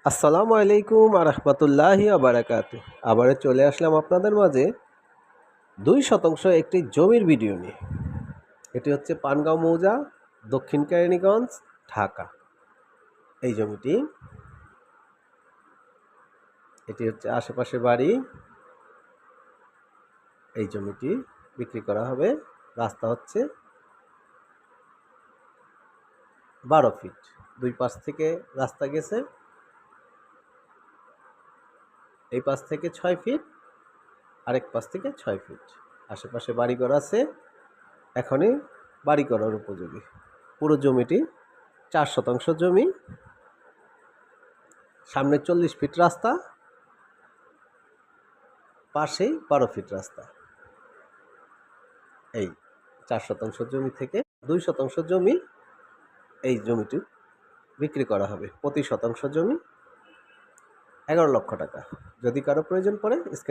আসসালামু আলাইকুম আরহামতুল্লাহি আবারাকাতু। আবারও চলে আসলাম আপনাদের মাঝে 2% একটি জমির ভিডিও নিয়ে। এটি হচ্ছে পানগাঁও মৌজা, দক্ষিণ কেরানীগঞ্জ, ঢাকা। এই জমিটি, এটি হচ্ছে আশেপাশে বাড়ি। এই জমিটি বিক্রি করা হবে। রাস্তা হচ্ছে 12 ফিট, দুই পাশ থেকে রাস্তা গেছে। এই পাশ থেকে 6 ফিট, আরেক পাশ থেকে 6 ফিট। আশেপাশে বাড়িঘর আছে, এখনই বাড়ি করার উপযোগী। পুরো জমিটি 4% জমি, সামনে 40 ফিট রাস্তা, পাশেই 12 ফিট রাস্তা। এই 4% জমি থেকে 2% জমি, এই জমিটি বিক্রি করা হবে। প্রতি শতাংশ জমি 11 লক্ষ টাকা। যদি কারো প্রয়োজন পড়ে স্ক্রিনে